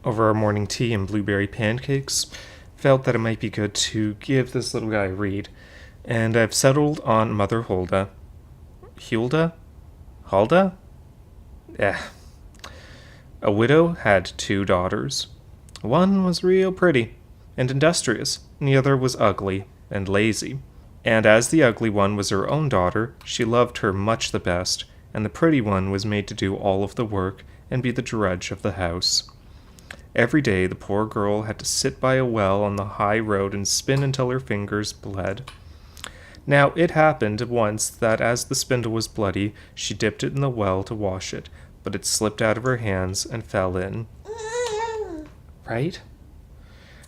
over our morning tea and blueberry pancakes, felt that it might be good to give this little guy a read, and I've settled on Mother Hulda. Hulda? Hulda? Eh. A widow had 2 daughters. One was real pretty and industrious, and the other was ugly and lazy. And as the ugly one was her own daughter, she loved her much the best, and the pretty one was made to do all of the work and be the drudge of the house. Every day the poor girl had to sit by a well on the high road and spin until her fingers bled. Now it happened once that as the spindle was bloody, she dipped it in the well to wash it, but it slipped out of her hands and fell in. Right?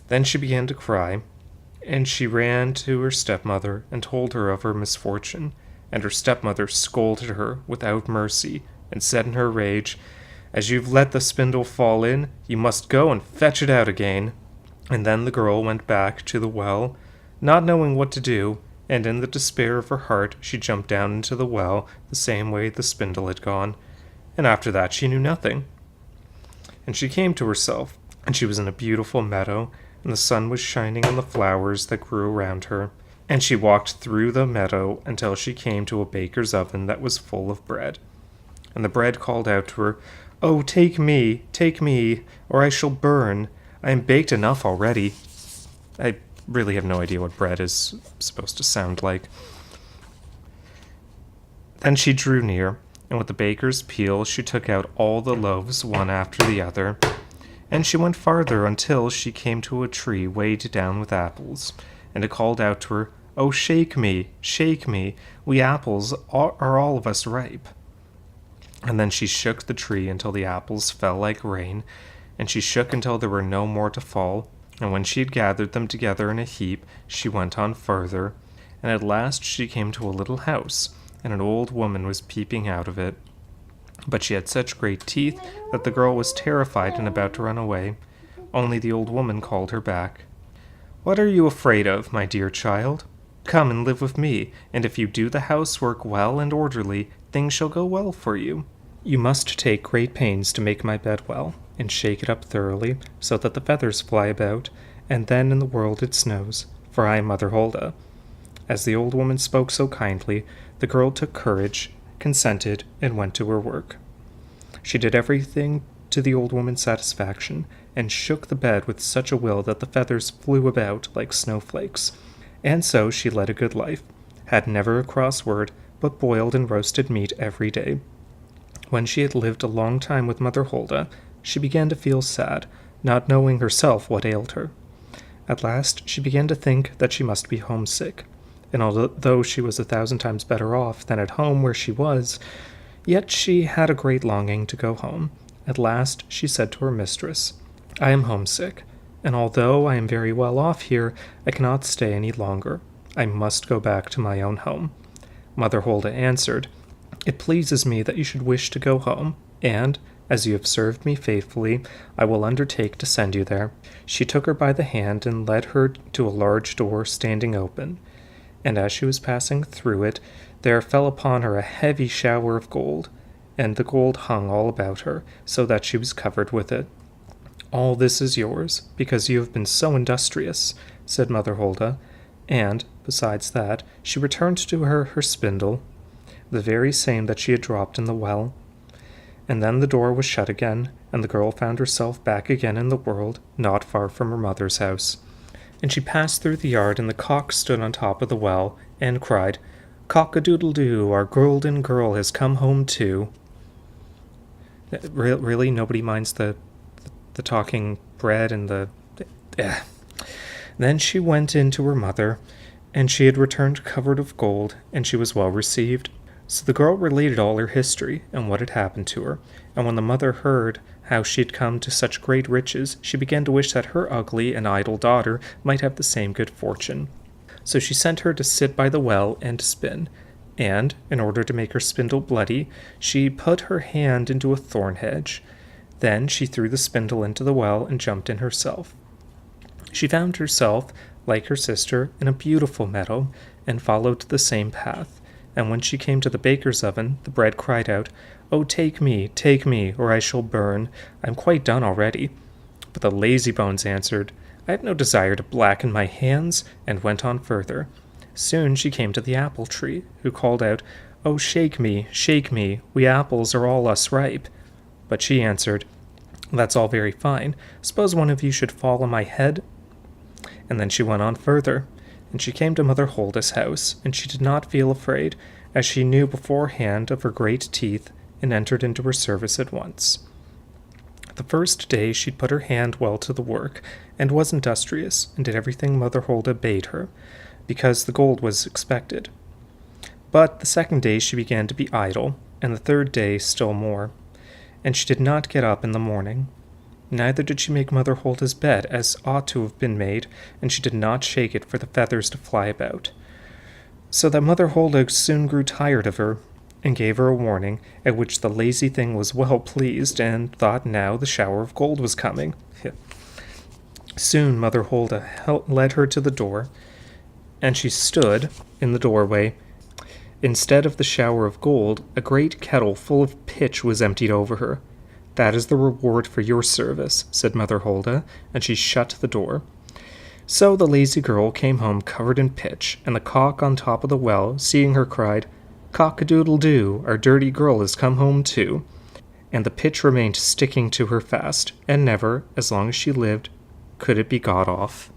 Then she began to cry, and she ran to her stepmother and told her of her misfortune, and her stepmother scolded her without mercy and said in her rage, "As you've let the spindle fall in, you must go and fetch it out again." And then the girl went back to the well, not knowing what to do, and in the despair of her heart she jumped down into the well the same way the spindle had gone, and after that she knew nothing. And she came to herself, and she was in a beautiful meadow, and the sun was shining on the flowers that grew around her, and she walked through the meadow until she came to a baker's oven that was full of bread. And the bread called out to her, "Oh, take me, or I shall burn. I am baked enough already." I really have no idea what bread is supposed to sound like. Then she drew near, and with the baker's peel she took out all the loaves one after the other, and she went farther until she came to a tree weighed down with apples, and it called out to her, "Oh, shake me, we apples are all of us ripe." And then she shook the tree until the apples fell like rain, and she shook until there were no more to fall, and when she had gathered them together in a heap, she went on further, and at last she came to a little house, and an old woman was peeping out of it. But she had such great teeth that the girl was terrified and about to run away, only the old woman called her back. "What are you afraid of, my dear child? Come and live with me, and if you do the housework well and orderly, things shall go well for you. You must take great pains to make my bed well, and shake it up thoroughly, so that the feathers fly about, and then in the world it snows, for I am Mother Hulda." As the old woman spoke so kindly, the girl took courage, consented, and went to her work. She did everything to the old woman's satisfaction, and shook the bed with such a will that the feathers flew about like snowflakes. And so she led a good life, had never a cross word, but boiled and roasted meat every day. When she had lived a long time with Mother Hulda, she began to feel sad, not knowing herself what ailed her. At last she began to think that she must be homesick, and although she was 1,000 times better off than at home where she was, yet she had a great longing to go home. At last she said to her mistress, "I am homesick, and although I am very well off here, I cannot stay any longer. I must go back to my own home." Mother Hulda answered, "It pleases me that you should wish to go home, and, as you have served me faithfully, I will undertake to send you there." She took her by the hand and led her to a large door standing open, and as she was passing through it, there fell upon her a heavy shower of gold, and the gold hung all about her, so that she was covered with it. "All this is yours, because you have been so industrious," said Mother Hulda, and, besides that, she returned to her spindle, the very same that she had dropped in the well. And then the door was shut again, and the girl found herself back again in the world, not far from her mother's house. And she passed through the yard, and the cock stood on top of the well, and cried, "Cock-a-doodle-doo, our golden girl has come home too." Really? Nobody minds the talking bread and the... Then she went in to her mother, and she had returned covered of gold, and she was well received. So the girl related all her history and what had happened to her, and when the mother heard how she had come to such great riches, she began to wish that her ugly and idle daughter might have the same good fortune. So she sent her to sit by the well and to spin, and, in order to make her spindle bloody, she put her hand into a thorn hedge. Then she threw the spindle into the well and jumped in herself. She found herself, like her sister, in a beautiful meadow, and followed the same path. And when she came to the baker's oven, the bread cried out, "Oh, take me, or I shall burn. I am quite done already." But the lazybones answered, I have no desire to blacken my hands, and went on further. Soon she came to the apple tree, who called out, Oh, shake me, we apples are all us ripe. But she answered, That's all very fine. Suppose one of you should fall on my head? And then she went on further, and she came to Mother Hulda's house, and she did not feel afraid, as she knew beforehand of her great teeth, and entered into her service at once. The first day she put her hand well to the work, and was industrious, and did everything Mother Hulda bade her, because the gold was expected. But the second day she began to be idle, and the third day still more. And she did not get up in the morning. Neither did she make Mother Hulda's bed as ought to have been made, and she did not shake it for the feathers to fly about. So that Mother Hulda soon grew tired of her, and gave her a warning, at which the lazy thing was well pleased, and thought now the shower of gold was coming. Soon Mother Hulda led her to the door, and she stood in the doorway. Instead of the shower of gold, a great kettle full of pitch was emptied over her. That is the reward for your service, said Mother Hulda, and she shut the door. So the lazy girl came home covered in pitch, and the cock on top of the well, seeing her, cried, Cock-a-doodle-doo, our dirty girl has come home too. And the pitch remained sticking to her fast, and never, as long as she lived, could it be got off.